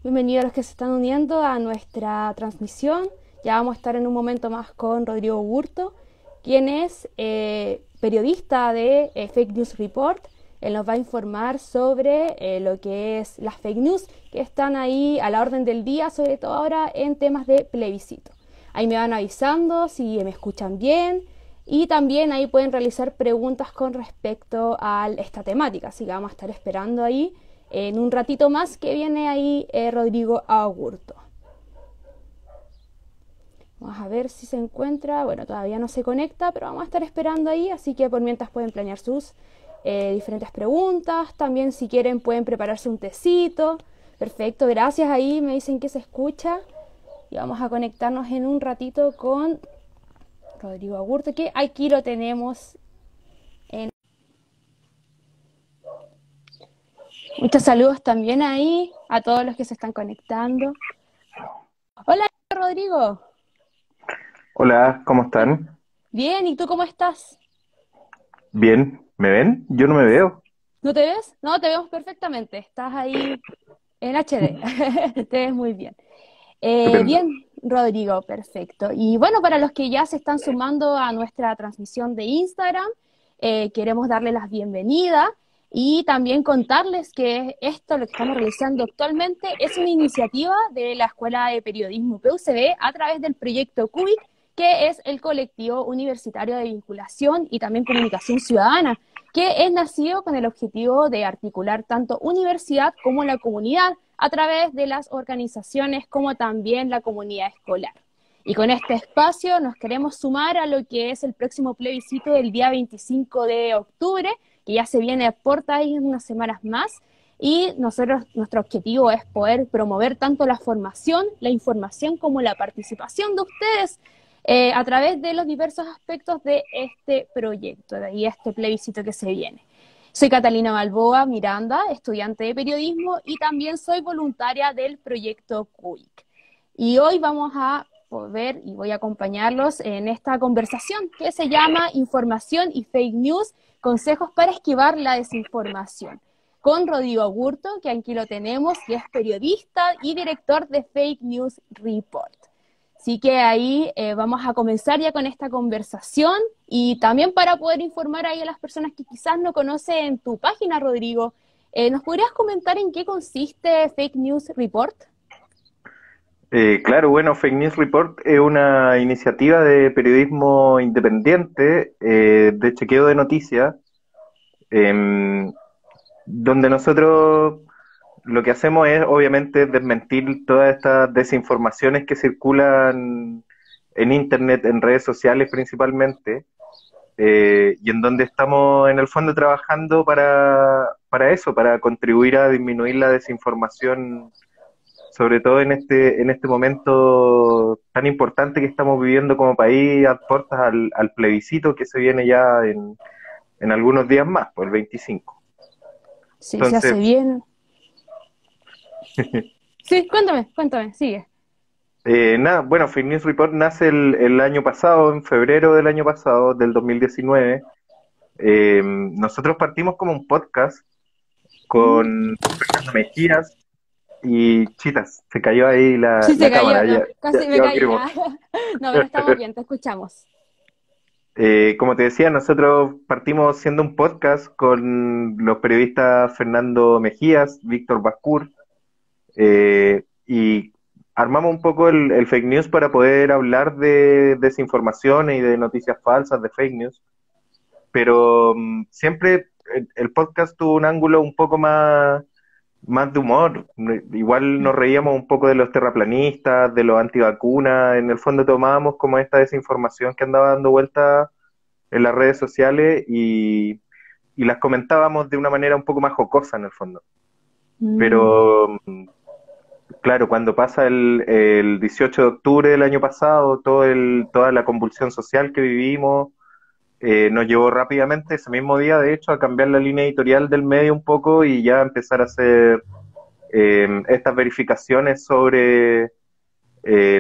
Bienvenidos a los que se están uniendo a nuestra transmisión. Ya vamos a estar en un momento más con Rodrigo Burto, quien es periodista de Fake News Report. Él nos va a informar sobre lo que es las fake news que están ahí a la orden del día, sobre todo ahora en temas de plebiscito. Ahí me van avisando si me escuchan bien y también ahí pueden realizar preguntas con respecto a esta temática, así que vamos a estar esperando ahí en un ratito más que viene ahí Rodrigo Agurto. Vamos a ver si se encuentra. Bueno, todavía no se conecta, pero vamos a estar esperando ahí, así que por mientras pueden planear sus diferentes preguntas. También si quieren pueden prepararse un tecito. Perfecto, gracias. Ahí me dicen que se escucha. Y vamos a conectarnos en un ratito con Rodrigo Agurto, que aquí lo tenemos. Muchos saludos también ahí a todos los que se están conectando. Hola, Rodrigo. Hola, ¿cómo están? Bien, ¿y tú cómo estás? Bien, ¿me ven? Yo no me veo. ¿No te ves? No, te vemos perfectamente. Estás ahí en HD. Te ves muy bien. Estupendo. Bien, Rodrigo, perfecto. Y bueno, para los que ya se están sumando a nuestra transmisión de Instagram, queremos darles las bienvenidas y también contarles que esto, lo que estamos realizando actualmente, es una iniciativa de la Escuela de Periodismo PUCB a través del proyecto CUBIC, que es el colectivo universitario de vinculación y también comunicación ciudadana, que es nacido con el objetivo de articular tanto universidad como la comunidad a través de las organizaciones como también la comunidad escolar. Y con este espacio nos queremos sumar a lo que es el próximo plebiscito del día 25 de octubre, que ya se viene a puerta ahí en unas semanas más. Y nosotros, nuestro objetivo es poder promover tanto la formación, la información como la participación de ustedes a través de los diversos aspectos de este proyecto y este plebiscito que se viene. Soy Catalina Balboa Miranda, estudiante de periodismo y también soy voluntaria del proyecto CUIC. Y hoy vamos a poder y voy a acompañarlos en esta conversación que se llama Información y Fake News, consejos para esquivar la desinformación, con Rodrigo Agurto, que aquí lo tenemos, que es periodista y director de Fake News Report. Así que ahí vamos a comenzar ya con esta conversación y también para poder informar ahí a las personas que quizás no conocen tu página, Rodrigo, ¿nos podrías comentar en qué consiste Fake News Report? Claro, bueno, Fake News Report es una iniciativa de periodismo independiente, de chequeo de noticias, em, donde nosotros lo que hacemos es obviamente desmentir todas estas desinformaciones que circulan en Internet, en redes sociales principalmente, y en donde estamos en el fondo trabajando para eso, para contribuir a disminuir la desinformación, sobre todo en este momento tan importante que estamos viviendo como país, a puertas al plebiscito que se viene ya en algunos días más, pues el 25. Sí, se Entonces, hace bien. Sí, cuéntame, sigue. nada, bueno, Fake News Report nace el año pasado, en febrero del año pasado, del 2019. Nosotros partimos como un podcast Mm. con Fernando Mejías y Chitas. Se cayó ahí Sí, se la cayó, cámara, no, ya, casi me ya caí. volvimos. No, pero estamos bien, te escuchamos. Como te decía, nosotros partimos siendo un podcast con los periodistas Fernando Mejías, Víctor Bascur, y armamos un poco el fake news para poder hablar de desinformación y de noticias falsas, de fake news, pero siempre el podcast tuvo un ángulo un poco más de humor. Igual nos reíamos un poco de los terraplanistas, de los antivacunas, en el fondo tomábamos como esta desinformación que andaba dando vuelta en las redes sociales y las comentábamos de una manera un poco más jocosa en el fondo. Mm. Pero claro, cuando pasa el 18 de octubre del año pasado, toda la convulsión social que vivimos, nos llevó rápidamente ese mismo día, de hecho, a cambiar la línea editorial del medio un poco y ya empezar a hacer estas verificaciones sobre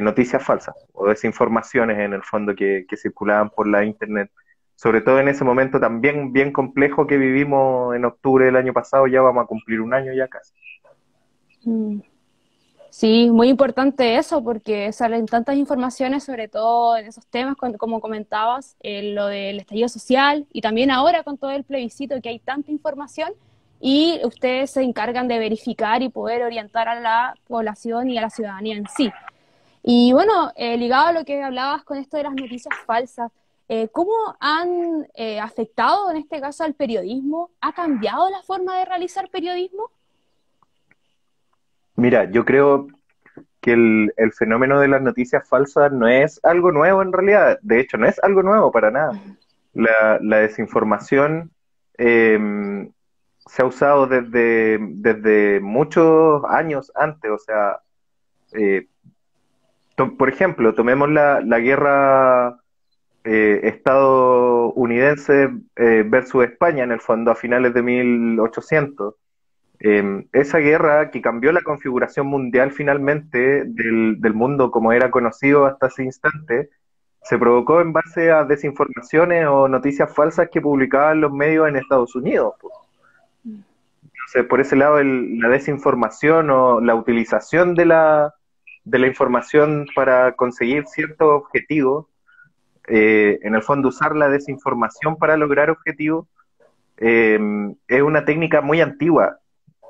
noticias falsas o desinformaciones en el fondo que circulaban por la internet. Sobre todo en ese momento también bien complejo que vivimos en octubre del año pasado, ya vamos a cumplir un año ya casi. Mm. Sí, muy importante eso porque salen tantas informaciones, sobre todo en esos temas, como comentabas, lo del estallido social y también ahora con todo el plebiscito que hay tanta información y ustedes se encargan de verificar y poder orientar a la población y a la ciudadanía en sí. Y bueno, ligado a lo que hablabas con esto de las noticias falsas, ¿cómo han afectado en este caso al periodismo? ¿Ha cambiado la forma de realizar periodismo? Mira, yo creo que el fenómeno de las noticias falsas no es algo nuevo en realidad. De hecho, no es algo nuevo para nada. La desinformación eh, se ha usado desde muchos años antes. O sea, eh, por ejemplo, tomemos la guerra estadounidense versus España, en el fondo, a finales de 1800. Esa guerra que cambió la configuración mundial finalmente del mundo como era conocido hasta ese instante, se provocó en base a desinformaciones o noticias falsas que publicaban los medios en Estados Unidos, po. Entonces, por ese lado, la desinformación o la utilización de la información para conseguir ciertos objetivos, en el fondo usar la desinformación para lograr objetivos, eh, es una técnica muy antigua,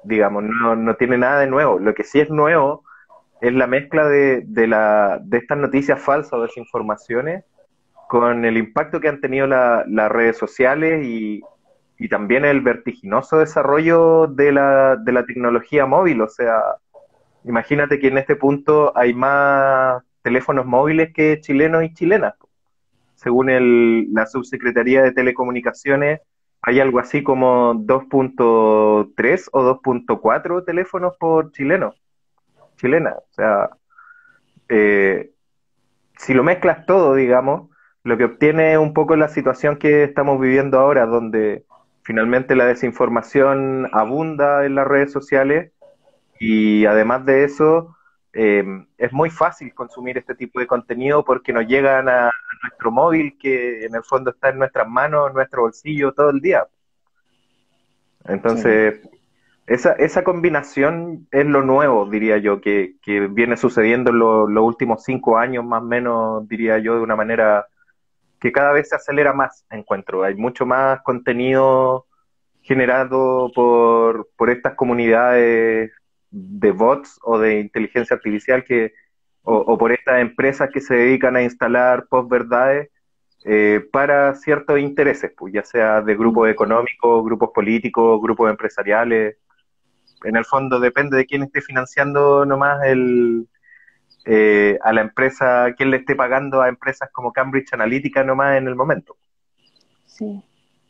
digamos, no tiene nada de nuevo. Lo que sí es nuevo es la mezcla de estas noticias falsas o desinformaciones con el impacto que han tenido las redes sociales y también el vertiginoso desarrollo de la tecnología móvil. O sea, imagínate que en este punto hay más teléfonos móviles que chilenos y chilenas. Según la Subsecretaría de Telecomunicaciones, hay algo así como 2.3 o 2.4 teléfonos por chilena. O sea, eh, si lo mezclas todo, digamos, lo que obtiene es un poco la situación que estamos viviendo ahora, donde finalmente la desinformación abunda en las redes sociales y además de eso, eh, es muy fácil consumir este tipo de contenido porque nos llegan a nuestro móvil, que en el fondo está en nuestras manos, en nuestro bolsillo todo el día. Sí. Entonces, esa combinación es lo nuevo, diría yo, que viene sucediendo en los últimos 5 años, más o menos, diría yo, de una manera que cada vez se acelera más, encuentro. Hay mucho más contenido generado por estas comunidades de bots o de inteligencia artificial o por estas empresas que se dedican a instalar postverdades para ciertos intereses, pues, ya sea de grupos económicos, grupos políticos, grupos empresariales. En el fondo depende de quién esté financiando nomás a la empresa, quién le esté pagando a empresas como Cambridge Analytica nomás en el momento. Sí.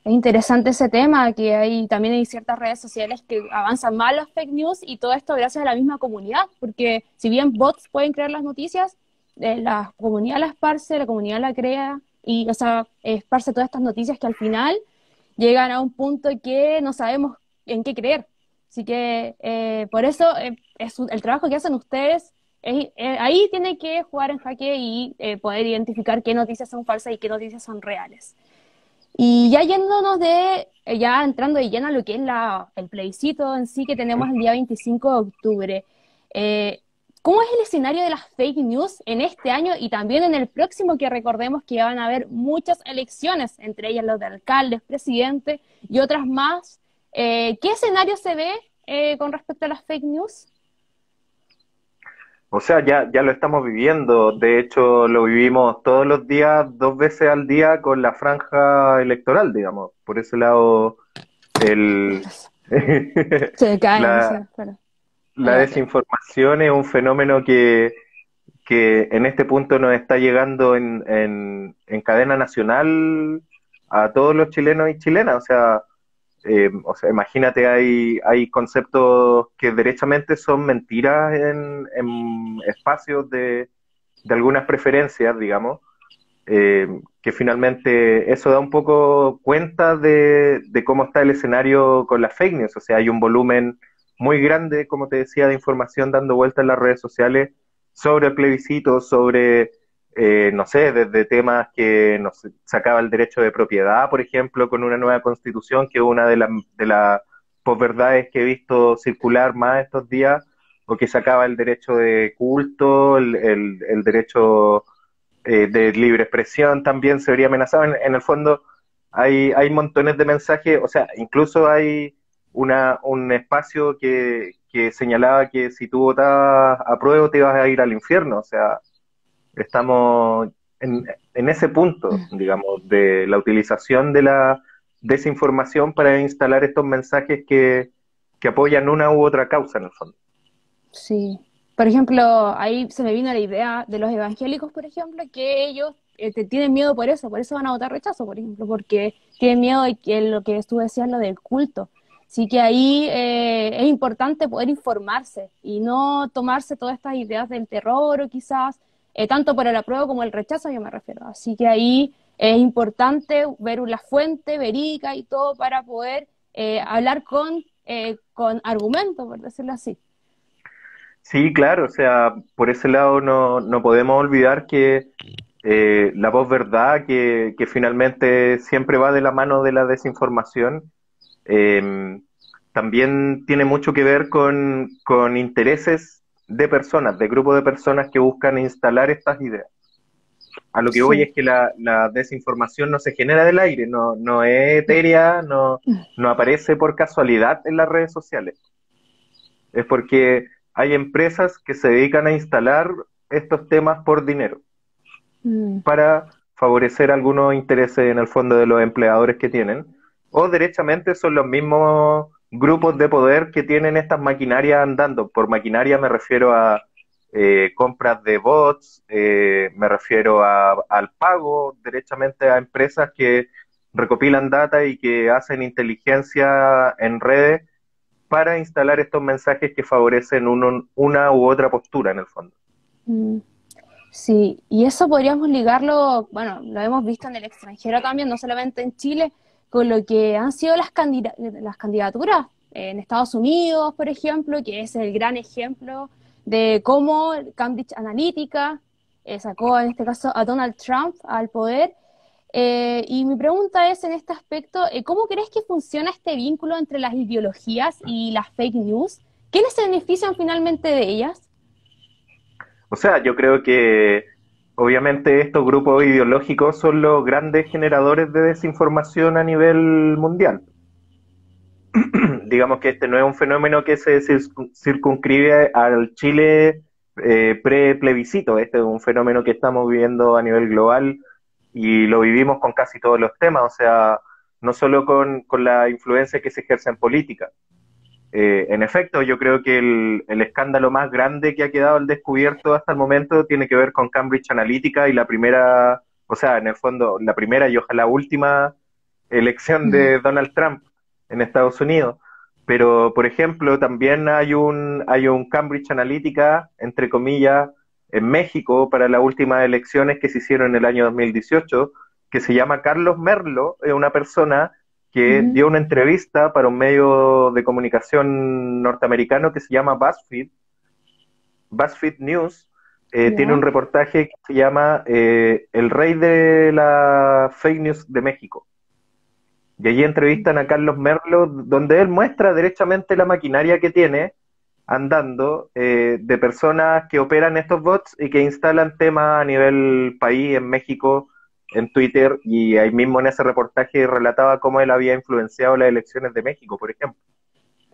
Es interesante ese tema, que también hay ciertas redes sociales que avanzan mal los fake news y todo esto gracias a la misma comunidad, porque si bien bots pueden crear las noticias, la comunidad la esparce, la comunidad la crea y, o sea, esparce todas estas noticias que al final llegan a un punto que no sabemos en qué creer. Así que por eso el trabajo que hacen ustedes, ahí tienen que jugar en jaque y poder identificar qué noticias son falsas y qué noticias son reales. Y ya yéndonos ya entrando de lleno a lo que es el plebiscito en sí que tenemos el día 25 de octubre, eh, ¿cómo es el escenario de las fake news en este año y también en el próximo, que recordemos que van a haber muchas elecciones, entre ellas los de alcaldes, presidentes y otras más? ¿Qué escenario se ve con respecto a las fake news? O sea, ya lo estamos viviendo. De hecho, lo vivimos todos los días, 2 veces al día con la franja electoral, digamos. Por ese lado, el, Se caen, sí, la, claro. la desinformación es un fenómeno que en este punto nos está llegando en cadena nacional a todos los chilenos y chilenas. O sea, imagínate, hay conceptos que derechamente son mentiras en espacios de algunas preferencias, digamos, que finalmente eso da un poco cuenta de cómo está el escenario con las fake news. O sea, hay un volumen muy grande, como te decía, de información dando vuelta en las redes sociales sobre el plebiscito, sobre, no sé, desde temas que nos sacaba el derecho de propiedad, por ejemplo, con una nueva constitución, que es una de las posverdades que he visto circular más estos días. o que se acaba el derecho de culto, el derecho de libre expresión también se vería amenazado. En el fondo hay montones de mensajes, o sea, incluso hay un espacio que señalaba que si tú votabas a prueba te ibas a ir al infierno, o sea, estamos en ese punto, digamos, de la utilización de la desinformación para instalar estos mensajes que apoyan una u otra causa en el fondo. Sí. Por ejemplo, ahí se me vino la idea de los evangélicos, por ejemplo, que ellos tienen miedo por eso van a votar rechazo, por ejemplo, porque tienen miedo de que lo que tú decías, lo del culto. Así que ahí es importante poder informarse y no tomarse todas estas ideas del terror o quizás, tanto por el apruebo como el rechazo, yo me refiero. Así que ahí es importante ver la fuente verídica y todo para poder hablar con argumentos, por decirlo así. Sí, claro, o sea, por ese lado no podemos olvidar que la posverdad, que finalmente siempre va de la mano de la desinformación, eh, también tiene mucho que ver con intereses de personas, de grupos de personas que buscan instalar estas ideas. A lo que voy Sí. es que la desinformación no se genera del aire, no es etérea, no aparece por casualidad en las redes sociales. Es porque hay empresas que se dedican a instalar estos temas por dinero, Mm. para favorecer algunos intereses en el fondo de los empleadores que tienen, o derechamente son los mismos grupos de poder que tienen estas maquinarias andando. Por maquinaria me refiero a compras de bots, me refiero al pago derechamente a empresas que recopilan data y que hacen inteligencia en redes para instalar estos mensajes que favorecen una u otra postura en el fondo. Mm. Sí, y eso podríamos ligarlo, bueno, lo hemos visto en el extranjero también, no solamente en Chile, con lo que han sido las candidaturas en Estados Unidos, por ejemplo, que es el gran ejemplo de cómo Cambridge Analytica sacó en este caso a Donald Trump al poder. Y mi pregunta es en este aspecto, ¿cómo crees que funciona este vínculo entre las ideologías y las fake news? ¿Quiénes se benefician finalmente de ellas? O sea, yo creo que obviamente estos grupos ideológicos son los grandes generadores de desinformación a nivel mundial. Digamos que este no es un fenómeno que se circunscribe al Chile pre-plebiscito, este es un fenómeno que estamos viviendo a nivel global y lo vivimos con casi todos los temas, o sea, no solo con la influencia que se ejerce en política. En efecto, yo creo que el escándalo más grande que ha quedado al descubierto hasta el momento tiene que ver con Cambridge Analytica y la primera, o sea, en el fondo, la primera y ojalá última elección de Donald Trump en Estados Unidos. Pero, por ejemplo, también hay un Cambridge Analytica, entre comillas, en México para las últimas elecciones que se hicieron en el año 2018, que se llama Carlos Merlo, es una persona que Ujú. dio una entrevista para un medio de comunicación norteamericano que se llama BuzzFeed News. Tiene un Ya. reportaje que se llama El rey de la fake news de México. Y allí entrevistan a Carlos Merlo, donde él muestra derechamente la maquinaria que tiene andando de personas que operan estos bots y que instalan temas a nivel país, en México, en Twitter, y ahí mismo en ese reportaje relataba cómo él había influenciado las elecciones de México, por ejemplo.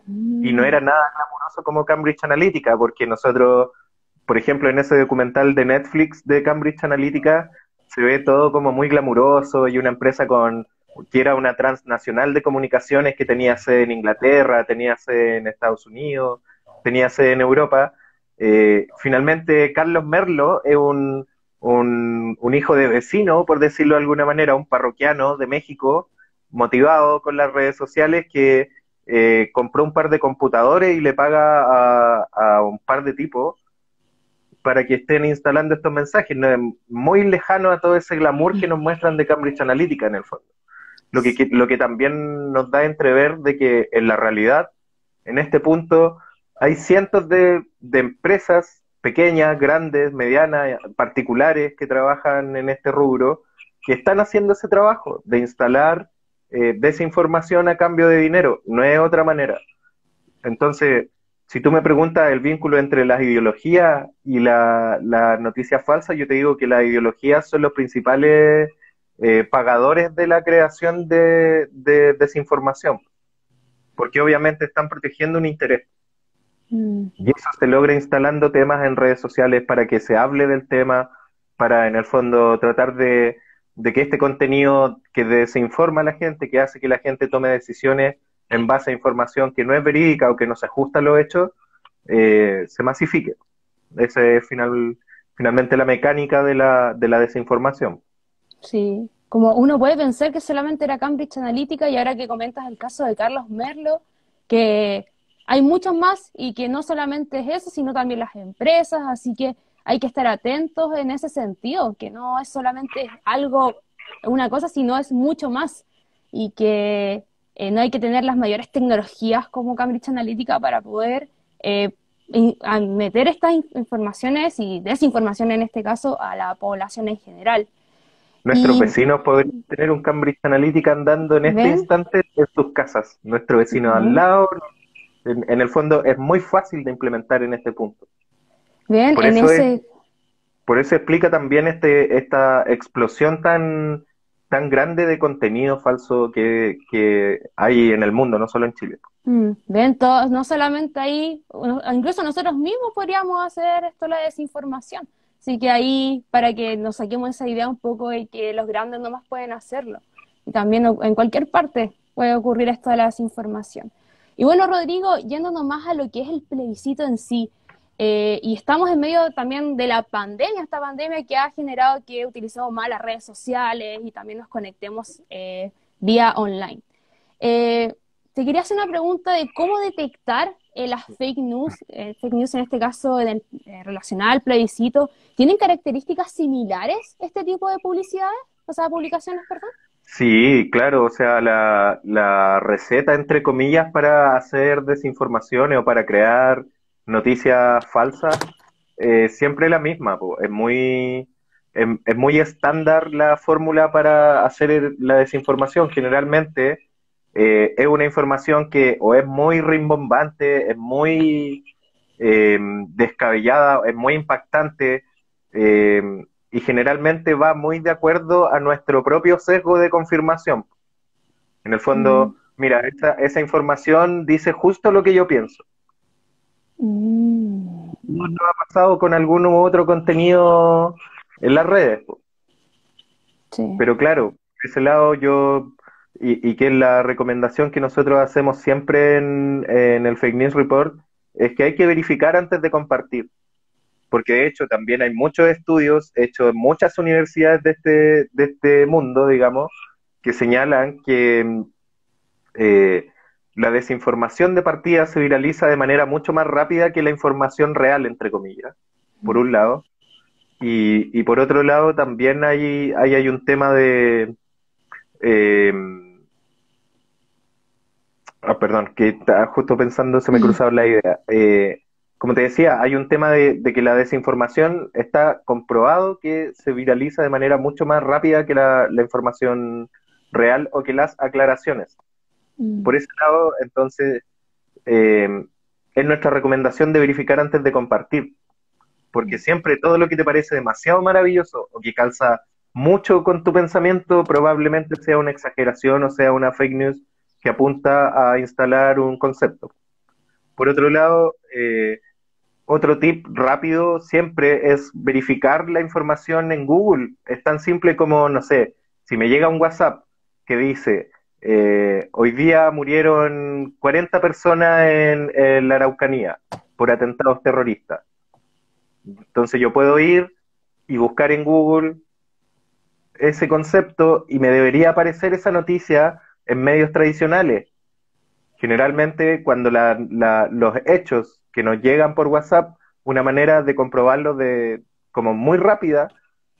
Y no Mm. era nada glamuroso como Cambridge Analytica, porque nosotros, por ejemplo, en ese documental de Netflix de Cambridge Analytica, se ve todo como muy glamuroso y una empresa que era una transnacional de comunicaciones que tenía sede en Inglaterra, tenía sede en Estados Unidos, tenía sede en Europa. Finalmente, Carlos Merlo es un hijo de vecino, por decirlo de alguna manera, un parroquiano de México, motivado con las redes sociales, que compró un par de computadores y le paga a un par de tipos para que estén instalando estos mensajes, ¿no? Muy lejano a todo ese glamour que nos muestran de Cambridge Analytica en el fondo. Lo que también nos da a entrever de que en la realidad, en este punto, hay cientos de empresas pequeñas, grandes, medianas, particulares que trabajan en este rubro, que están haciendo ese trabajo de instalar desinformación a cambio de dinero. No es otra manera. Entonces, si tú me preguntas el vínculo entre las ideologías y la noticia falsa, yo te digo que las ideologías son los principales pagadores de la creación de desinformación, porque obviamente están protegiendo un interés. Mm, Y eso se logra instalando temas en redes sociales para que se hable del tema, para en el fondo tratar de que este contenido que desinforma a la gente, que hace que la gente tome decisiones en base a información que no es verídica o que no se ajusta a los hechos, se masifique. Esa es finalmente la mecánica de la desinformación. sí, como uno puede pensar que solamente era Cambridge Analytica y ahora que comentas el caso de Carlos Merlo, que hay muchos más y que no solamente es eso, sino también las empresas, así que hay que estar atentos en ese sentido, que no es solamente algo, una cosa, sino es mucho más y que no hay que tener las mayores tecnologías como Cambridge Analytica para poder meter estas informaciones y desinformación en este caso a la población en general. Nuestros Y vecinos podrían tener un Cambridge Analytica andando en este ven, instante en sus casas. Nuestro vecino al ven, lado, en el fondo, es muy fácil de implementar en este punto. ven Por en eso es, ese, por eso explica también esta explosión tan grande de contenido falso que hay en el mundo, no solo en Chile. ven todos, no solamente ahí, incluso nosotros mismos podríamos hacer esto, la desinformación. Así que ahí, para que nos saquemos esa idea un poco de que los grandes nomás pueden hacerlo. Y también en cualquier parte puede ocurrir esto de la desinformación. Y bueno, Rodrigo, yéndonos más a lo que es el plebiscito en sí, y estamos en medio también de la pandemia, esta pandemia que ha generado que utilicemos más las redes sociales y también nos conectemos vía online. Eh, Te quería hacer una pregunta de cómo detectar las fake news en este caso relacionada al plebiscito. ¿Tienen características similares este tipo de publicidades? O sea, publicaciones, perdón. Sí, claro, o sea, la receta, entre comillas, para hacer desinformaciones o para crear noticias falsas, siempre es la misma, po. Es muy estándar la fórmula para hacer la desinformación. Generalmente es una información que o es muy rimbombante, es muy descabellada, es muy impactante, eh, y generalmente va muy de acuerdo a nuestro propio sesgo de confirmación. En el Mm, fondo, mira, esa información dice justo lo que yo pienso. mm, ¿No ha pasado con algún u otro contenido en las redes? sí. Pero claro, por ese lado y que es la recomendación que nosotros hacemos siempre en el Fake News Report, es que hay que verificar antes de compartir. Porque de hecho también hay muchos estudios hechos en muchas universidades de este mundo, digamos, que señalan que eh, la desinformación de partida se viraliza de manera mucho más rápida que la información real, entre comillas, por un lado. Y por otro lado también hay un tema eh, perdón, que estaba justo pensando, se me cruzaba la idea. Como te decía, hay un tema de que la desinformación está comprobado que se viraliza de manera mucho más rápida que la información real o que las aclaraciones. Por Mm, ese lado, entonces, eh, es nuestra recomendación de verificar antes de compartir, porque mm, siempre todo lo que te parece demasiado maravilloso o que calza mucho con tu pensamiento probablemente sea una exageración o sea una fake news que apunta a instalar un concepto. Por otro lado, otro tip rápido siempre es verificar la información en Google. Es tan simple como, no sé, si me llega un WhatsApp que dice, hoy día murieron 40 personas en la Araucanía por atentados terroristas. Entonces yo puedo ir y buscar en Google ese concepto y me debería aparecer esa noticia en medios tradicionales. Generalmente cuando los hechos que nos llegan por WhatsApp, una manera de comprobarlo como muy rápida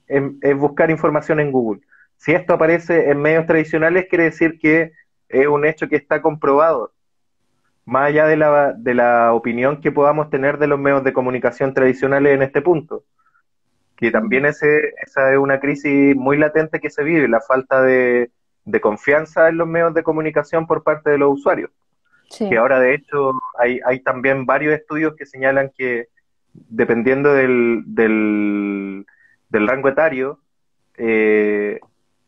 es buscar información en Google. Si esto aparece en medios tradicionales, quiere decir que es un hecho que está comprobado, más allá de la opinión que podamos tener de los medios de comunicación tradicionales en este punto, que mm. también esa es una crisis muy latente que se vive, la falta de confianza en los medios de comunicación por parte de los usuarios. Sí. que ahora de hecho hay también varios estudios que señalan que dependiendo del rango etario, eh,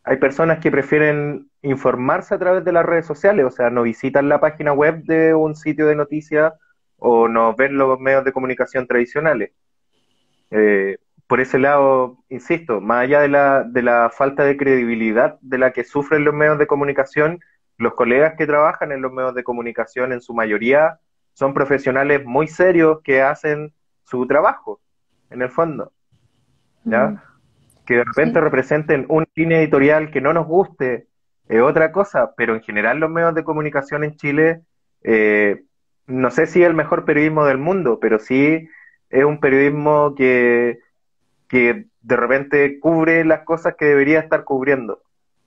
hay personas que prefieren informarse a través de las redes sociales, o sea, no visitan la página web de un sitio de noticias o no ven los medios de comunicación tradicionales. Eh, por ese lado, insisto, más allá de la falta de credibilidad de la que sufren los medios de comunicación, los colegas que trabajan en los medios de comunicación en su mayoría son profesionales muy serios que hacen su trabajo, en el fondo, Mm, ¿ya? Que de repente sí. representen una línea editorial que no nos guste, es otra cosa, pero en general los medios de comunicación en Chile, eh, no sé si es el mejor periodismo del mundo, pero sí es un periodismo que de repente cubre las cosas que debería estar cubriendo.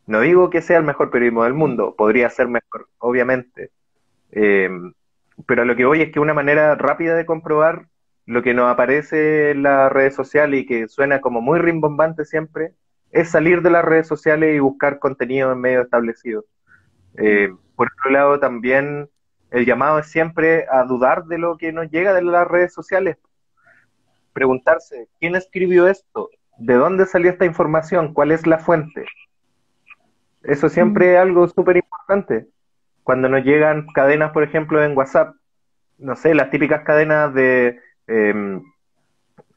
No digo que sea el mejor periodismo del mundo, podría ser mejor, obviamente. Eh, pero a lo que voy es que una manera rápida de comprobar lo que nos aparece en las redes sociales y que suena como muy rimbombante siempre, es salir de las redes sociales y buscar contenido en medio establecido. Mm, Por otro lado, también el llamado es siempre a dudar de lo que nos llega de las redes sociales, preguntarse, ¿quién escribió esto? ¿De dónde salió esta información? ¿Cuál es la fuente? Eso mm, siempre es algo súper importante. Cuando nos llegan cadenas, por ejemplo, en WhatsApp, no sé, las típicas cadenas de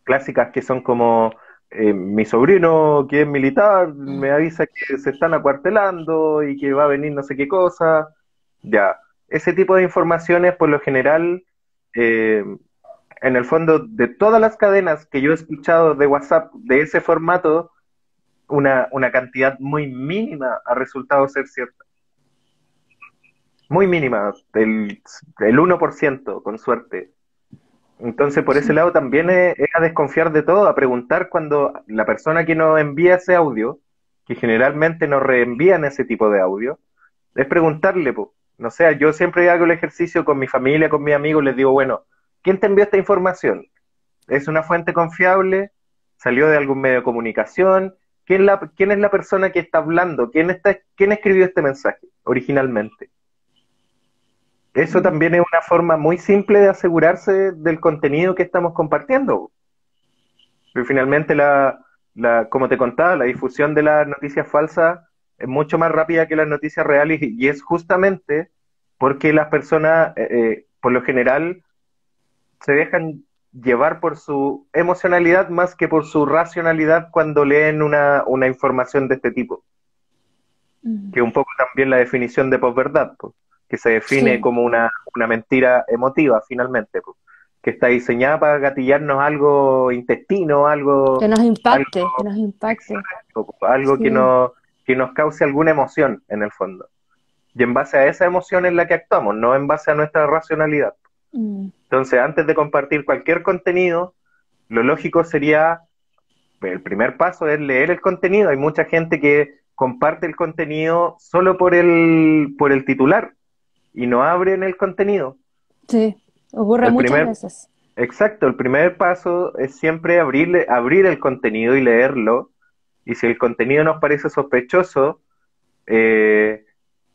clásicas que son como mi sobrino que es militar me avisa que se están acuartelando y que va a venir no sé qué cosa. Ya, ese tipo de informaciones por lo general, eh, en el fondo de todas las cadenas que yo he escuchado de WhatsApp de ese formato, una cantidad muy mínima ha resultado ser cierta. Muy mínima, el 1% con suerte. Entonces, por ese sí. lado también es a desconfiar de todo, a preguntar cuando la persona que nos envía ese audio, que generalmente nos reenvían ese tipo de audio, es preguntarle, po. No sé, yo siempre hago el ejercicio con mi familia, con mis amigos, les digo, bueno, ¿quién te envió esta información? ¿Es una fuente confiable? ¿Salió de algún medio de comunicación? ¿Quién es la persona que está hablando? ¿Quién escribió este mensaje originalmente? Eso Mm, también es una forma muy simple de asegurarse del contenido que estamos compartiendo. Pero finalmente, como te contaba, la difusión de las noticias falsas es mucho más rápida que las noticias reales y es justamente porque las personas, por lo general, se dejan llevar por su emocionalidad más que por su racionalidad cuando leen una información de este tipo, mm. que es un poco también la definición de posverdad, pues, que se define Sí, como una mentira emotiva finalmente, pues, que está diseñada para gatillarnos algo intestino, algo que nos impacte. exacto, pues, algo Sí. que nos cause alguna emoción en el fondo. Y en base a esa emoción es la que actuamos, no en base a nuestra racionalidad. Mm, Entonces, antes de compartir cualquier contenido, lo lógico sería, el primer paso es leer el contenido. Hay mucha gente que comparte el contenido solo por el titular y no abren el contenido. sí, ocurre El muchas primer, veces. exacto, el primer paso es siempre abrir el contenido y leerlo. Y si el contenido nos parece sospechoso, eh,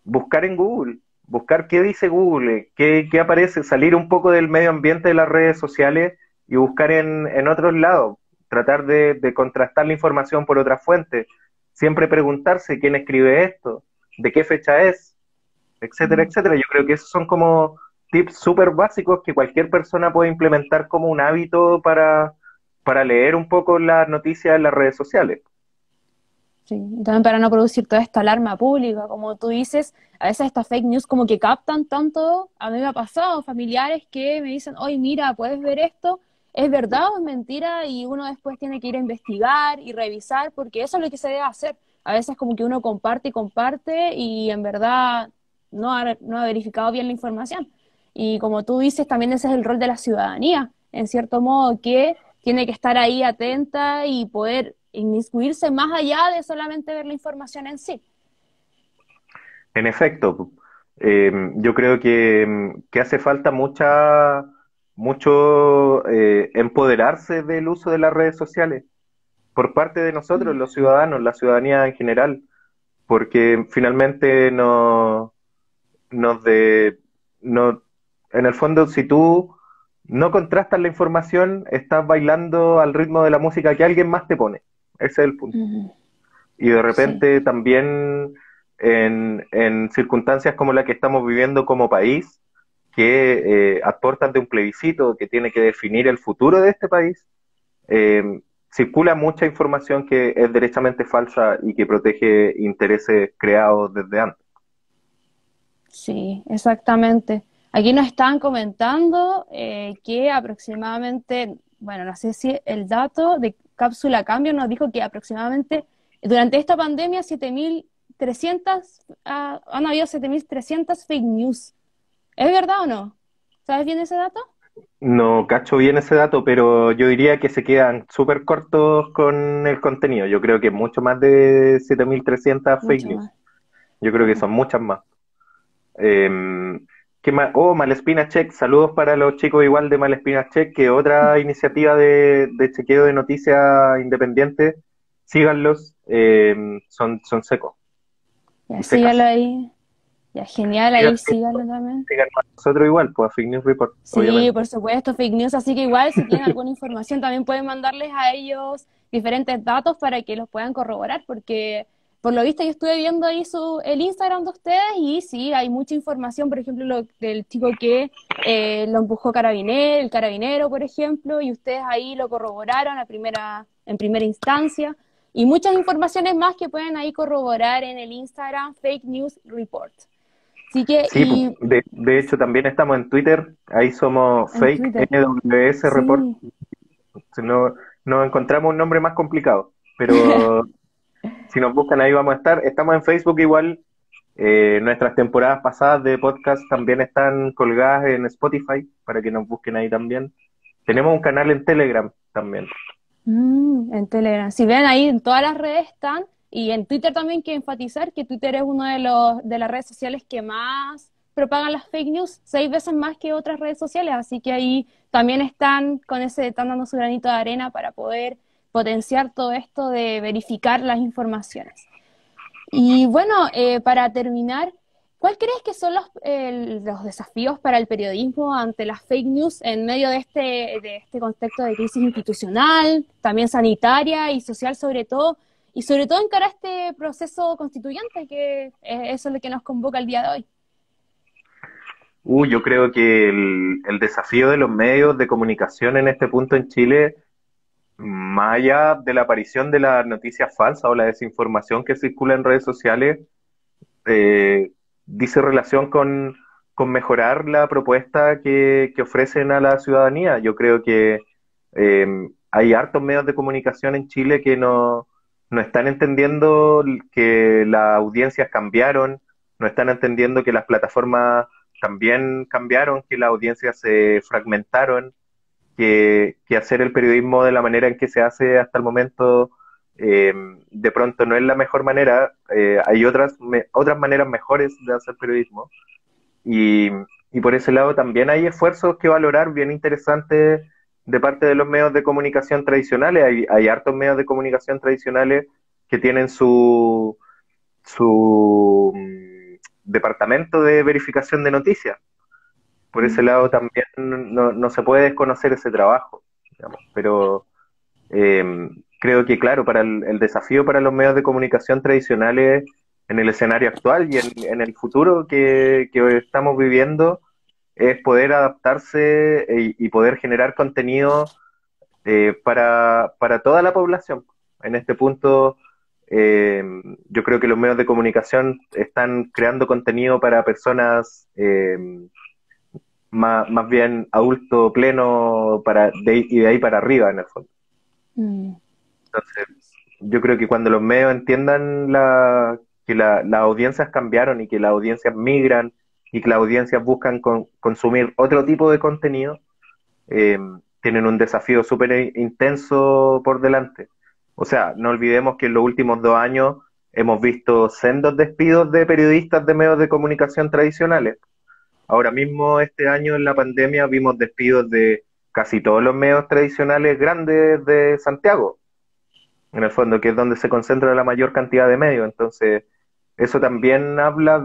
buscar en Google, buscar qué dice Google, qué aparece, salir un poco del medio ambiente de las redes sociales y buscar en otros lados, tratar de contrastar la información por otras fuentes, siempre preguntarse quién escribe esto, de qué fecha es, etcétera, Mm. etcétera. Yo creo que esos son como tips súper básicos que cualquier persona puede implementar como un hábito para leer un poco las noticias en las redes sociales. Sí, y también para no producir toda esta alarma pública, como tú dices, a veces estas fake news como que captan tanto, a mí me ha pasado, familiares que me dicen, oye, mira, puedes ver esto, ¿es verdad o es mentira? Y uno después tiene que ir a investigar y revisar, porque eso es lo que se debe hacer. A veces como que uno comparte y comparte y en verdad no ha verificado bien la información. Y como tú dices, también ese es el rol de la ciudadanía, en cierto modo, que tiene que estar ahí atenta y poder inmiscuirse más allá de solamente ver la información en sí. En efecto, yo creo que hace falta mucho empoderarse del uso de las redes sociales por parte de nosotros, Mm, los ciudadanos, la ciudadanía en general, porque finalmente nos, de, no, en el fondo, si tú no contrastas la información, estás bailando al ritmo de la música que alguien más te pone. Ese es el punto. Ujú. Y de Sí, repente también en circunstancias como la que estamos viviendo como país, que aportan de un plebiscito que tiene que definir el futuro de este país, circula mucha información que es derechamente falsa y que protege intereses creados desde antes. sí, exactamente. Aquí nos están comentando que aproximadamente, bueno, no sé si el dato de Cápsula Cambio nos dijo que aproximadamente durante esta pandemia 7.300, han habido 7.300 fake news. ¿Es verdad o no? ¿Sabes bien ese dato? No cacho bien ese dato, pero yo diría que se quedan súper cortos con el contenido. Yo creo que mucho más de 7.300 fake Mucho news. más. Yo creo que Oh, son muchas más. ¿Qué más? Oh, Malespina Check. Saludos para los chicos igual de Malespina Check, que otra iniciativa de chequeo de noticias independientes. Síganlos, son secos ya, y sígalo secas. ahí. Ya, genial, ahí sígalo también. Sigan a nosotros igual, pues a Fake News Report, Sí, obviamente. por supuesto, fake news, así que igual si tienen alguna información también pueden mandarles a ellos diferentes datos para que los puedan corroborar, porque por lo visto yo estuve viendo ahí el Instagram de ustedes y sí, hay mucha información, por ejemplo, lo del chico que lo empujó el carabinero, por ejemplo, y ustedes ahí lo corroboraron en primera instancia, y muchas informaciones más que pueden ahí corroborar en el Instagram Fake News Report. Así que, Sí, pues, y de hecho también estamos en Twitter, ahí somos en Fake Twitter, NWS Report. sí. Si no, no encontramos un nombre más complicado, pero si nos buscan ahí vamos a estar. Estamos en Facebook igual. Nuestras temporadas pasadas de podcast también están colgadas en Spotify para que nos busquen ahí también. Tenemos un canal en Telegram también. En Telegram. Si ven ahí en todas las redes están, y en Twitter también que enfatizar que Twitter es uno de las redes sociales que más propagan las fake news, 6 veces más que otras redes sociales, así que ahí también están dando su granito de arena para poder potenciar todo esto de verificar las informaciones. Y bueno, para terminar, ¿cuál crees que son los desafíos para el periodismo ante las fake news en medio de este contexto de crisis institucional, también sanitaria y social y sobre todo encarar este proceso constituyente, que eso es lo que nos convoca el día de hoy? Yo creo que el desafío de los medios de comunicación en este punto en Chile, más allá de la aparición de las noticias falsas o la desinformación que circula en redes sociales, eh, dice relación con mejorar la propuesta que ofrecen a la ciudadanía. Yo creo que hay hartos medios de comunicación en Chile que no están entendiendo que las audiencias cambiaron, no están entendiendo que las plataformas también cambiaron, que las audiencias se fragmentaron, que hacer el periodismo de la manera en que se hace hasta el momento eh, de pronto no es la mejor manera, hay otras maneras mejores de hacer periodismo y, y por ese lado también hay esfuerzos que valorar bien interesantes de parte de los medios de comunicación tradicionales, hay hartos medios de comunicación tradicionales que tienen su departamento de verificación de noticias, por ese lado también no se puede desconocer ese trabajo, digamos, pero creo que, claro, para el desafío para los medios de comunicación tradicionales en el escenario actual y en el futuro que estamos viviendo es poder adaptarse y poder generar contenido para toda la población. En este punto, eh, yo creo que los medios de comunicación están creando contenido para personas más bien adulto pleno y de ahí para arriba, en el fondo. Mm, Entonces, yo creo que cuando los medios entiendan que las audiencias cambiaron y que las audiencias migran y que las audiencias buscan consumir otro tipo de contenido, eh, tienen un desafío súper intenso por delante. O sea, no olvidemos que en los últimos 2 años hemos visto sendos despidos de periodistas de medios de comunicación tradicionales. Ahora mismo, este año en la pandemia, vimos despidos de casi todos los medios tradicionales grandes de Santiago, en el fondo, que es donde se concentra la mayor cantidad de medios. Entonces, eso también habla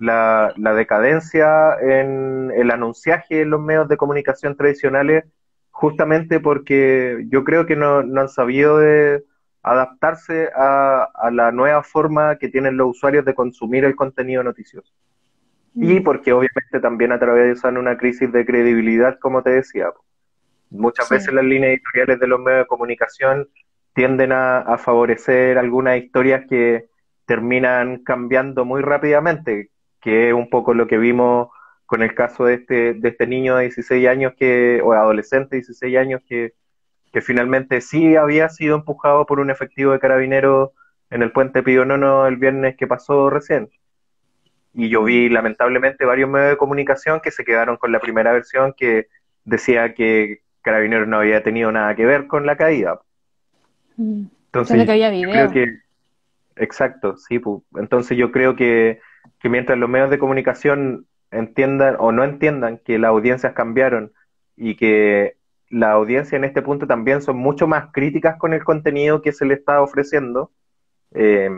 la decadencia en el anunciaje en los medios de comunicación tradicionales, justamente porque yo creo que no han sabido de adaptarse a la nueva forma que tienen los usuarios de consumir el contenido noticioso. Y Mm, porque obviamente también atraviesan una crisis de credibilidad, como te decía. Muchas veces sí. las líneas editoriales de los medios de comunicación tienden a favorecer algunas historias que terminan cambiando muy rápidamente, que es un poco lo que vimos con el caso de este niño de 16 años o adolescente de 16 años que finalmente sí había sido empujado por un efectivo de carabineros en el puente Pío Nono el viernes que pasó recién. Y yo Mm, vi lamentablemente varios medios de comunicación que se quedaron con la primera versión que decía que Carabineros no había tenido nada que ver con la caída. mm. Siendo que Entonces, había yo creo video. que, exacto, sí, pu. Entonces yo creo que mientras los medios de comunicación entiendan o no entiendan que las audiencias cambiaron y que la audiencia en este punto también son mucho más críticas con el contenido que se le está ofreciendo, eh,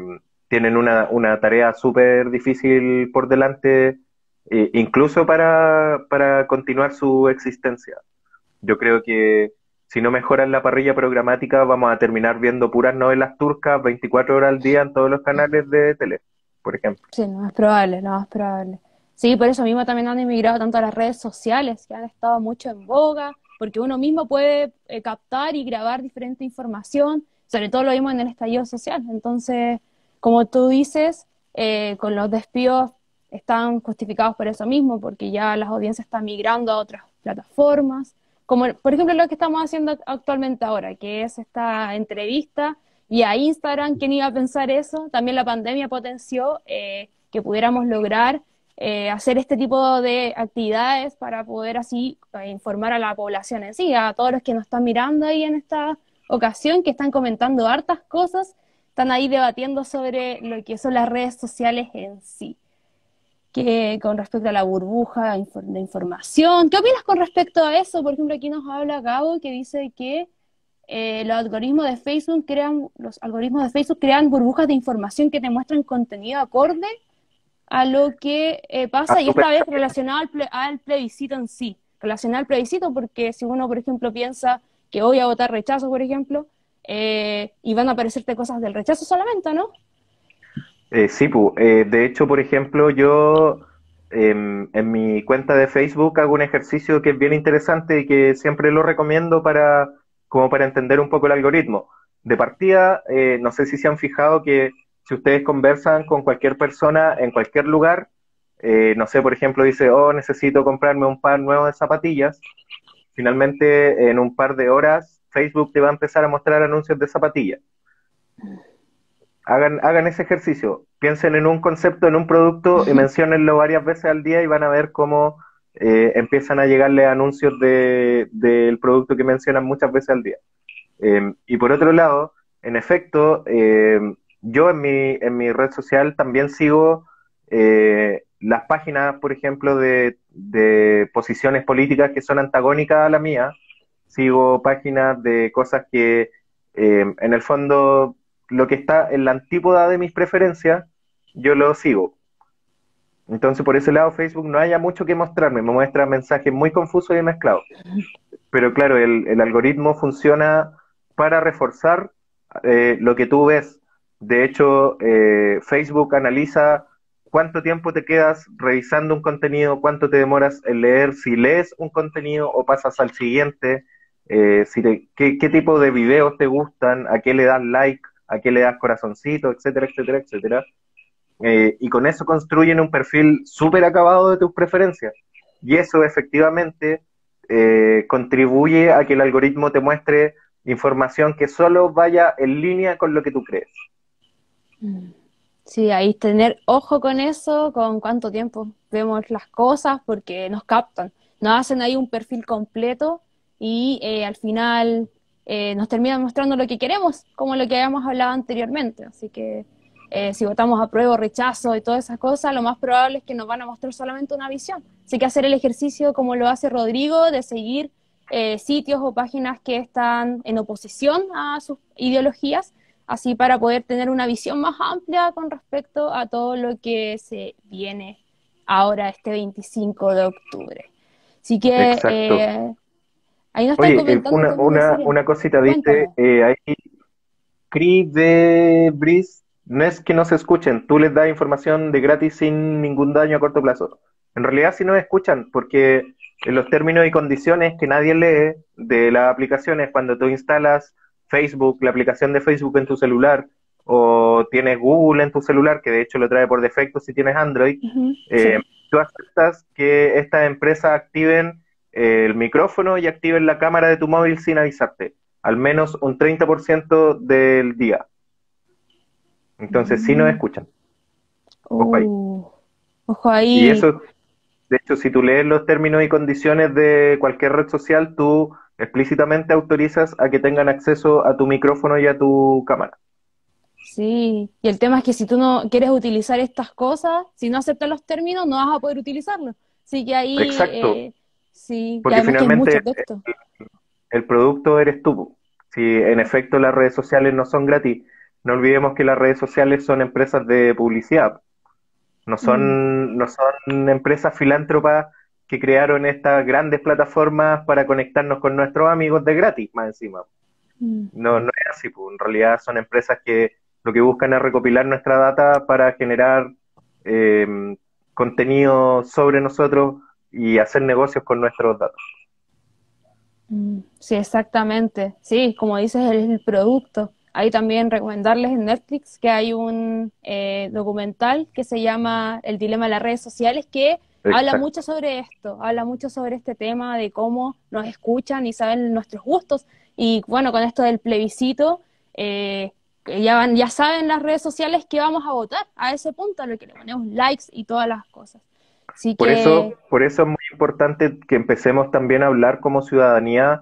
tienen una tarea súper difícil por delante, incluso para continuar su existencia. Yo creo que si no mejoran la parrilla programática, vamos a terminar viendo puras novelas turcas 24 horas al día en todos los canales de tele, por ejemplo. Sí, lo más probable, lo más probable. Sí, por eso mismo también han emigrado tanto a las redes sociales, que han estado mucho en boga, porque uno mismo puede captar y grabar diferente información, sobre todo lo vimos en el estallido social. Entonces, como tú dices, con los despidos están justificados por eso mismo, porque ya las audiencias están migrando a otras plataformas, como por ejemplo lo que estamos haciendo actualmente ahora, que es esta entrevista y a Instagram. ¿Quién iba a pensar eso? También la pandemia potenció que pudiéramos lograr hacer este tipo de actividades para poder así informar a la población en sí, a todos los que nos están mirando ahí en esta ocasión, que están comentando hartas cosas, están ahí debatiendo sobre lo que son las redes sociales en sí, que con respecto a la burbuja de información. ¿Qué opinas con respecto a eso? Por ejemplo, aquí nos habla Gabo, que dice que los algoritmos de Facebook crean burbujas de información que te muestran contenido acorde a lo que A pasa, y su esta vez pensamiento. relacionado al plebiscito en sí, relacionado al plebiscito, porque si uno, por ejemplo, piensa que voy a votar rechazo, por ejemplo, y van a aparecerte cosas del rechazo solamente, ¿no? Sí, pu. De hecho, por ejemplo, yo en mi cuenta de Facebook hago un ejercicio que es bien interesante y que siempre lo recomiendo como para entender un poco el algoritmo. De partida, no sé si se han fijado que si ustedes conversan con cualquier persona en cualquier lugar, no sé, por ejemplo, dice, oh, necesito comprarme un par nuevo de zapatillas. Finalmente, en un par de horas, Facebook te va a empezar a mostrar anuncios de zapatillas. Hagan ese ejercicio, piensen en un concepto, en un producto y menciónenlo varias veces al día y van a ver cómo empiezan a llegarle anuncios del producto que mencionan muchas veces al día. Y por otro lado, en efecto, yo en mi red social también sigo las páginas, por ejemplo, de posiciones políticas que son antagónicas a la mía. Sigo páginas de cosas que, en el fondo, lo que está en la antípoda de mis preferencias, yo lo sigo. Entonces, por ese lado, Facebook no haya mucho que mostrarme, me muestra mensajes muy confusos y mezclados. Pero claro, el algoritmo funciona para reforzar lo que tú ves. De hecho, Facebook analiza cuánto tiempo te quedas revisando un contenido, cuánto te demoras en leer, si lees un contenido o pasas al siguiente, qué tipo de videos te gustan, a qué le das like, a qué le das corazoncito, etcétera, etcétera, etcétera. Y con eso construyen un perfil súper acabado de tus preferencias. Y eso efectivamente contribuye a que el algoritmo te muestre información que solo vaya en línea con lo que tú crees. Sí, ahí tener ojo con eso, con cuánto tiempo vemos las cosas, porque nos captan, nos hacen ahí un perfil completo y al final nos terminan mostrando lo que queremos, como lo que habíamos hablado anteriormente. Así que si votamos apruebo, rechazo y todas esas cosas, lo más probable es que nos van a mostrar solamente una visión. Así que hacer el ejercicio como lo hace Rodrigo, de seguir sitios o páginas que están en oposición a sus ideologías, así para poder tener una visión más amplia con respecto a todo lo que se viene ahora este 25 de octubre. Así que Exacto. ahí nos están Oye, comentando también de Siria. una cosita, dice, Cuéntame. ahí Cris de Breeze, no es que no se escuchen, tú les das información de gratis sin ningún daño a corto plazo. En realidad sí nos escuchan, porque en los términos y condiciones que nadie lee de las aplicaciones, cuando tú instalas Facebook, la aplicación de Facebook en tu celular, o tienes Google en tu celular, que de hecho lo trae por defecto si tienes Android, Ujú, eh, sí. tú aceptas que estas empresas activen el micrófono y activen la cámara de tu móvil sin avisarte al menos un 30% del día. Entonces sí nos Mm. escuchan. Ojo ahí. Uh, ojo Y ahí. eso, de hecho, si tú lees los términos y condiciones de cualquier red social, tú explícitamente autorizas a que tengan acceso a tu micrófono y a tu cámara. Sí, y el tema es que si tú no quieres utilizar estas cosas, si no aceptas los términos, no vas a poder utilizarlos. Así que ahí, Exacto, sí, y porque además que es mucho finalmente texto. el producto eres tú. Si en efecto las redes sociales no son gratis, no olvidemos que las redes sociales son empresas de publicidad. Mm, No son empresas filántropas que crearon estas grandes plataformas para conectarnos con nuestros amigos de gratis, más encima. mm, No, no es así, pues. En realidad son empresas que lo que buscan es recopilar nuestra data para generar eh, contenido sobre nosotros y hacer negocios con nuestros datos. sí, exactamente. Sí, como dices, es el producto. Ahí también recomendarles en Netflix que hay un documental que se llama El dilema de las redes sociales que habla mucho Exacto. sobre esto, habla mucho sobre este tema de cómo nos escuchan y saben nuestros gustos. Y bueno, con esto del plebiscito, que ya saben las redes sociales que vamos a votar a ese punto, a lo que le ponemos likes y todas las cosas. Así que Por eso es muy importante que empecemos también a hablar como ciudadanía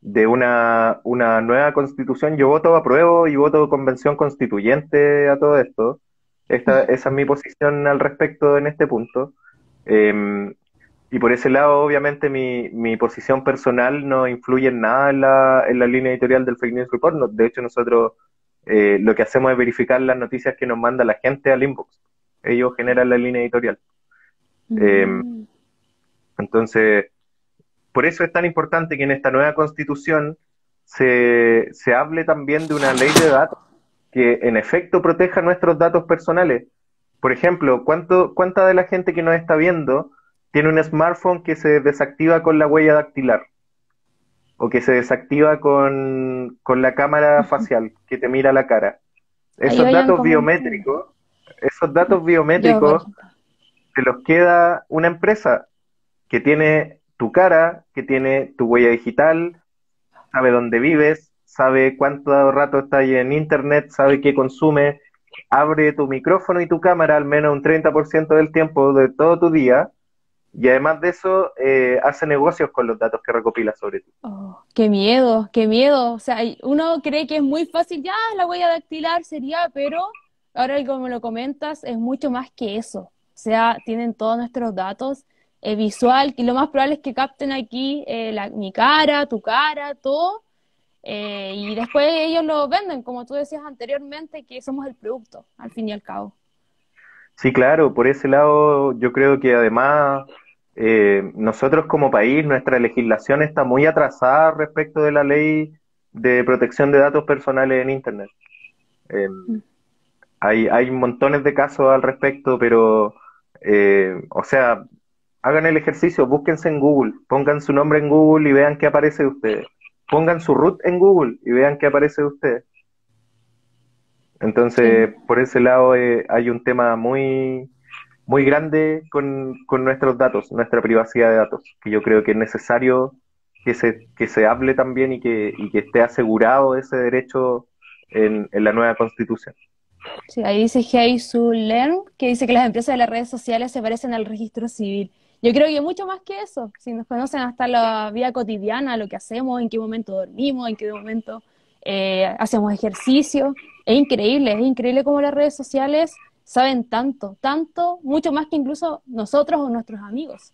de una nueva constitución. Yo voto apruebo y voto convención constituyente a todo esto. Esa es mi posición al respecto en este punto. Eh, y por ese lado, obviamente, mi posición personal no influye en nada en la línea editorial del Fake News Report. De hecho, nosotros lo que hacemos es verificar las noticias que nos manda la gente al inbox. Ellos generan la línea editorial. Eh, mm, entonces, por eso es tan importante que en esta nueva constitución se hable también de una ley de datos que en efecto proteja nuestros datos personales. Por ejemplo, ¿cuánta de la gente que nos está viendo tiene un smartphone que se desactiva con la huella dactilar o que se desactiva con la cámara facial que te mira la cara? ahí Esos vayan datos comentando. biométricos, esos datos Yo, por biométricos ejemplo. te los queda una empresa que tiene tu cara, que tiene tu huella digital, sabe dónde vives, sabe cuánto rato estás ahí en internet, sabe qué consume, abre tu micrófono y tu cámara al menos un 30% del tiempo de todo tu día, y además de eso, hace negocios con los datos que recopila sobre ti. Oh, qué miedo, qué miedo. O sea, uno cree que es muy fácil, ya la huella dactilar sería, pero ahora como lo comentas, es mucho más que eso. O sea, tienen todos nuestros datos visual, y lo más probable es que capten aquí mi cara, tu cara, todo, y después ellos lo venden, como tú decías anteriormente, que somos el producto, al fin y al cabo. Sí, claro, por ese lado yo creo que además nosotros como país, nuestra legislación está muy atrasada respecto de la ley de protección de datos personales en Internet. Eh, Mm. hay montones de casos al respecto, pero, o sea, hagan el ejercicio, búsquense en Google, pongan su nombre en Google y vean qué aparece de ustedes. Pongan su root en Google y vean qué aparece de ustedes. Sí. Entonces, por ese lado, hay un tema muy grande con nuestros datos, nuestra privacidad de datos, que yo creo que es necesario que se hable también y que esté asegurado ese derecho en la nueva constitución. Sí, ahí dice Hei Su Len, que dice que las empresas de las redes sociales se parecen al registro civil. Yo creo que mucho más que eso, si nos conocen hasta la vida cotidiana, lo que hacemos, en qué momento dormimos, en qué momento hacemos ejercicio. Es increíble cómo las redes sociales saben tanto, tanto, mucho más que incluso nosotros o nuestros amigos.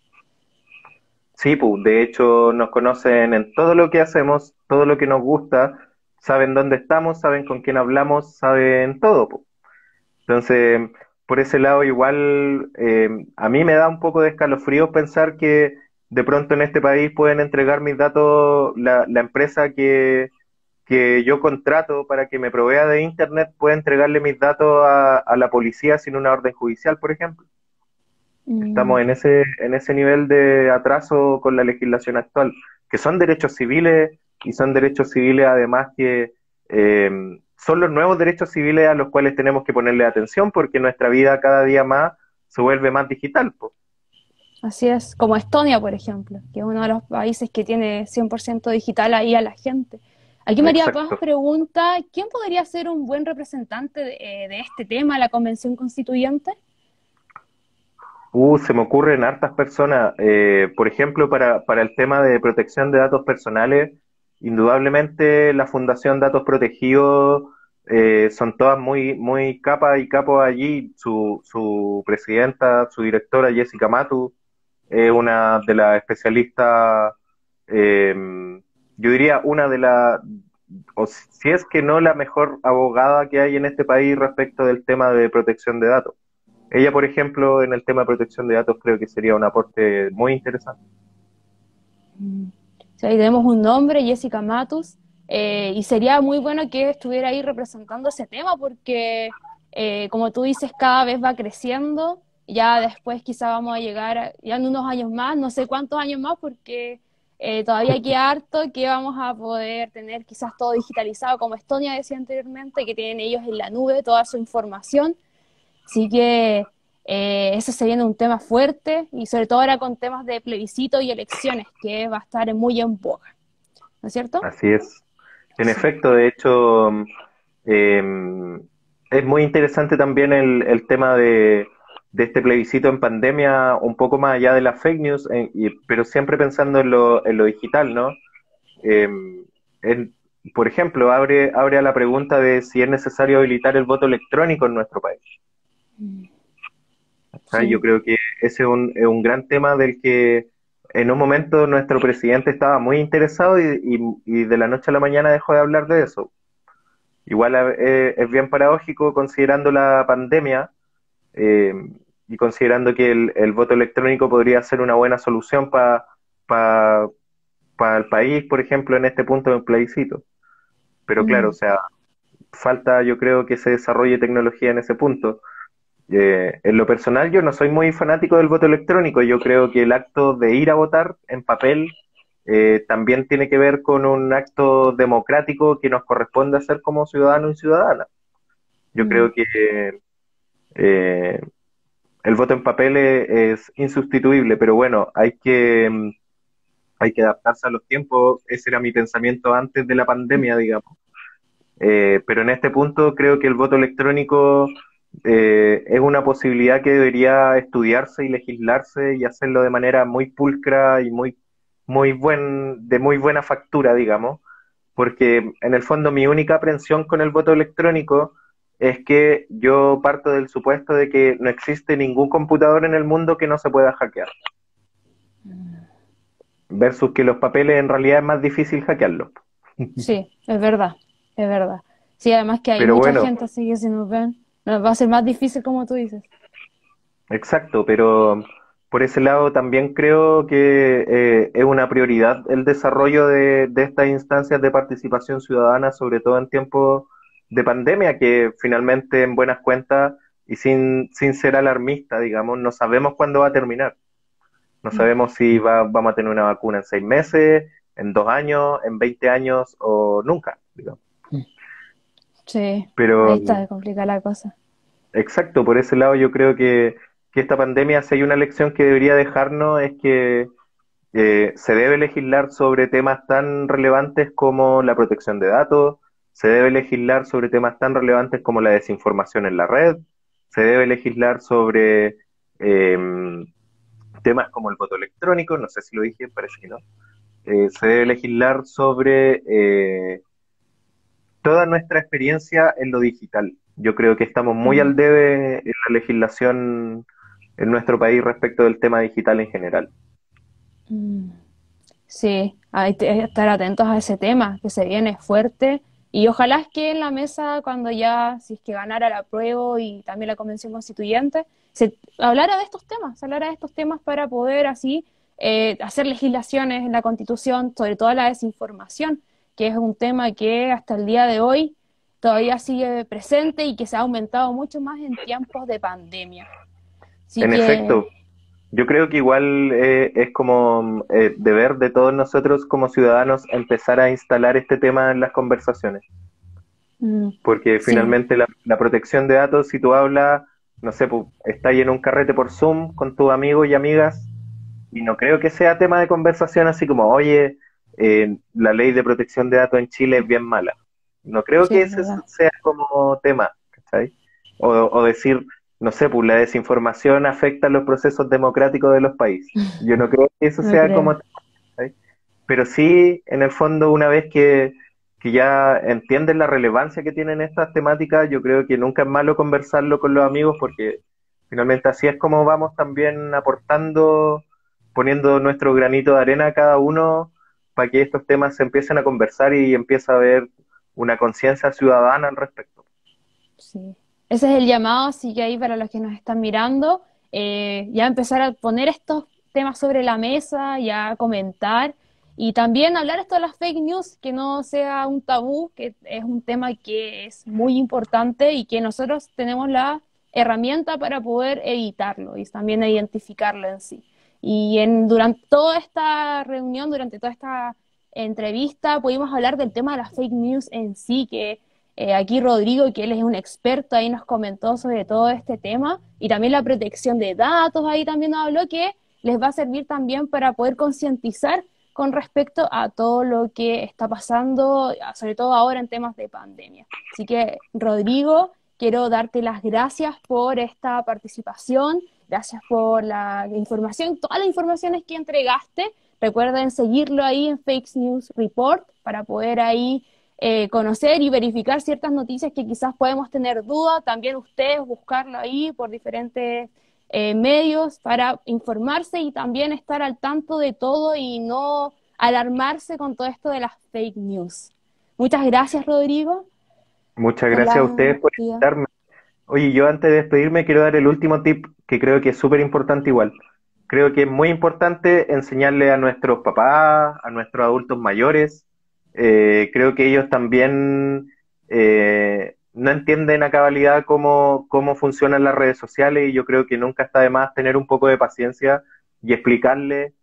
Sí, pues, de hecho nos conocen en todo lo que hacemos, todo lo que nos gusta, saben dónde estamos, saben con quién hablamos, saben todo, pues. Entonces, por ese lado igual a mí me da un poco de escalofrío pensar que de pronto en este país pueden entregar mis datos, la empresa que yo contrato para que me provea de internet puede entregarle mis datos a la policía sin una orden judicial, por ejemplo. Mm, Estamos en ese nivel de atraso con la legislación actual, que son derechos civiles y son derechos civiles además que son los nuevos derechos civiles a los cuales tenemos que ponerle atención porque nuestra vida cada día más se vuelve más digital, po. así es, como Estonia, por ejemplo, que es uno de los países que tiene 100% digital ahí a la gente. Aquí María Paz Exacto. pregunta, ¿quién podría ser un buen representante de este tema, la Convención Constituyente? Se me ocurren hartas personas. Por ejemplo, para el tema de protección de datos personales, indudablemente la Fundación Datos Protegidos son todas muy capas y capos allí. Su presidenta, su directora, Jessica Matu, es una de las especialistas, eh, yo diría una de las, o si es que no la mejor abogada que hay en este país respecto del tema de protección de datos. Ella, por ejemplo, en el tema de protección de datos creo que sería un aporte muy interesante. Mm. Sí, ahí tenemos un nombre, Jessica Matus, y sería muy bueno que estuviera ahí representando ese tema porque, como tú dices, cada vez va creciendo. Ya después quizá vamos a llegar, ya en unos años más, no sé cuántos años más, porque todavía queda harto que vamos a poder tener quizás todo digitalizado, como Estonia decía anteriormente, que tienen ellos en la nube toda su información. Así que eso se viene un tema fuerte y sobre todo ahora con temas de plebiscito y elecciones, que va a estar muy en boga, ¿no es cierto? Así es. En Sí. efecto, de hecho, eh, es muy interesante también el tema de este plebiscito en pandemia, un poco más allá de las fake news, pero siempre pensando en lo digital, ¿no? Eh, en- por ejemplo, abre a la pregunta de si es necesario habilitar el voto electrónico en nuestro país. Mm, ¿Cachai? Yo sí. creo que ese es un gran tema del que en un momento nuestro presidente estaba muy interesado y de la noche a la mañana dejó de hablar de eso. Igual es bien paradójico considerando la pandemia eh, y considerando que el voto electrónico podría ser una buena solución para el país, por ejemplo, en este punto del plebiscito. Pero claro, o Mm, sea, falta yo creo que se desarrolle tecnología en ese punto. En lo personal, yo no soy muy fanático del voto electrónico. Yo creo que el acto de ir a votar en papel también tiene que ver con un acto democrático que nos corresponde hacer como ciudadanos y ciudadanas. Yo mm, creo que eh, el voto en papel es insustituible, pero bueno, hay que adaptarse a los tiempos. Ese era mi pensamiento antes de la pandemia, digamos. Pero en este punto creo que el voto electrónico es una posibilidad que debería estudiarse y legislarse y hacerlo de manera muy pulcra y de muy buena factura, digamos, porque en el fondo mi única aprensión con el voto electrónico es que yo parto del supuesto de que no existe ningún computador en el mundo que no se pueda hackear, versus que los papeles en realidad es más difícil hackearlos. sí, es verdad, es verdad. Sí, además que hay Pero mucha bueno, gente así que si nos ven, nos va a ser más difícil como tú dices. exacto, pero por ese lado también creo que es una prioridad el desarrollo de estas instancias de participación ciudadana, sobre todo en tiempos de pandemia, que finalmente en buenas cuentas y sin ser alarmista, digamos, no sabemos cuándo va a terminar. No Mm, sabemos si vamos a tener una vacuna en 6 meses, en 2 años, en 20 años o nunca, digamos. sí, ahí Pero está complicada la cosa. exacto, por ese lado yo creo que esta pandemia, si hay una lección que debería dejarnos, es que se debe legislar sobre temas tan relevantes como la protección de datos, se debe legislar sobre temas tan relevantes como la desinformación en la red, se debe legislar sobre temas como el voto electrónico, no sé si lo dije, parece que no. Se debe legislar sobre toda nuestra experiencia en lo digital. Yo creo que estamos muy Mm, al debe en la legislación en nuestro país respecto del tema digital en general. mm. Sí, hay que estar atentos a ese tema que se viene fuerte Y ojalá es que en la mesa, cuando ya, si es que ganara la apruebo y también la convención constituyente, se hablara de estos temas, se hablara de estos temas para poder así hacer legislaciones en la Constitución, sobre todo la desinformación, que es un tema que hasta el día de hoy todavía sigue presente y que se ha aumentado mucho más en tiempos de pandemia. Así En que, efecto, yo creo que igual es como deber de todos nosotros como ciudadanos empezar a instalar este tema en las conversaciones, mm, porque sí, finalmente la protección de datos, si tú hablas, no sé, pues, estás ahí en un carrete por Zoom con tus amigos y amigas, y no creo que sea tema de conversación así como, oye, la ley de protección de datos en Chile es bien mala. No creo sí, que es ese verdad. sea como tema, ¿cachai? O decir, no sé, pues la desinformación afecta los procesos democráticos de los países. Yo no creo que eso No sea creo. como, ¿cachai? Pero sí, en el fondo, una vez que ya entienden la relevancia que tienen estas temáticas, yo creo que nunca es malo conversarlo con los amigos porque finalmente así es como vamos también aportando, poniendo nuestro granito de arena a cada uno para que estos temas se empiecen a conversar y empiece a haber una conciencia ciudadana al respecto. Sí. Ese es el llamado, así que ahí para los que nos están mirando, ya empezar a poner estos temas sobre la mesa, ya comentar y también hablar esto de las fake news, que no sea un tabú, que es un tema que es muy importante y que nosotros tenemos la herramienta para poder evitarlo y también identificarlo en sí. Y durante toda esta reunión, durante toda esta entrevista, pudimos hablar del tema de las fake news en sí, que aquí Rodrigo, que él es un experto, ahí nos comentó sobre todo este tema y también la protección de datos, ahí también nos habló que les va a servir también para poder concientizar con respecto a todo lo que está pasando, sobre todo ahora en temas de pandemia. Así que, Rodrigo, quiero darte las gracias por esta participación, gracias por la información, todas las informaciones que entregaste. Recuerden seguirlo ahí en Fake News Report para poder ahí conocer y verificar ciertas noticias que quizás podemos tener duda, también ustedes buscarlo ahí por diferentes medios para informarse y también estar al tanto de todo y no alarmarse con todo esto de las fake news. Muchas gracias, Rodrigo, Muchas por gracias a la ustedes por actividad. invitarme. Oye, yo antes de despedirme quiero dar el último tip que creo que es súper importante igual. Creo que es muy importante enseñarle a nuestros papás, a nuestros adultos mayores. Creo que ellos también no entienden a cabalidad cómo funcionan las redes sociales y yo creo que nunca está de más tener un poco de paciencia y explicarle,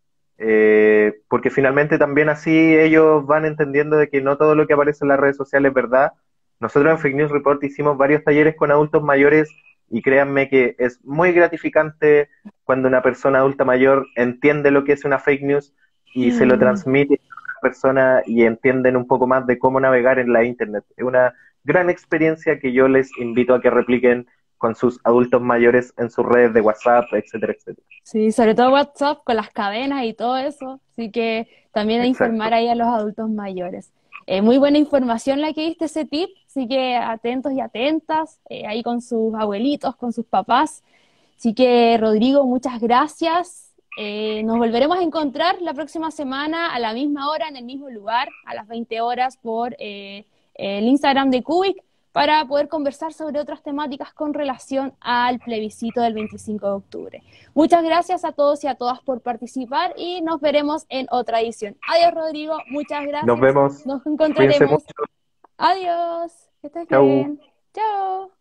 porque finalmente también así ellos van entendiendo de que no todo lo que aparece en las redes sociales es verdad. Nosotros en Fake News Report hicimos varios talleres con adultos mayores y créanme que es muy gratificante cuando una persona adulta mayor entiende lo que es una fake news y se lo Mm. transmite a otras personas y entienden un poco más de cómo navegar en la internet. Es una gran experiencia que yo les invito a que repliquen con sus adultos mayores en sus redes de WhatsApp, etcétera, etcétera. Sí, sobre todo WhatsApp con las cadenas y todo eso. Así que también a informar Exacto. ahí a los adultos mayores. Muy buena información la que diste ese tip, así que atentos y atentas, ahí con sus abuelitos, con sus papás. Así que Rodrigo, muchas gracias. Nos volveremos a encontrar la próxima semana a la misma hora, en el mismo lugar, a las 20 horas por el Instagram de Cubic para poder conversar sobre otras temáticas con relación al plebiscito del 25 de octubre. Muchas gracias a todos y a todas por participar y nos veremos en otra edición. Adiós, Rodrigo. Muchas Nos gracias. vemos. Nos Cuídense encontraremos. mucho. Adiós. Que estés Chau. bien. Chao.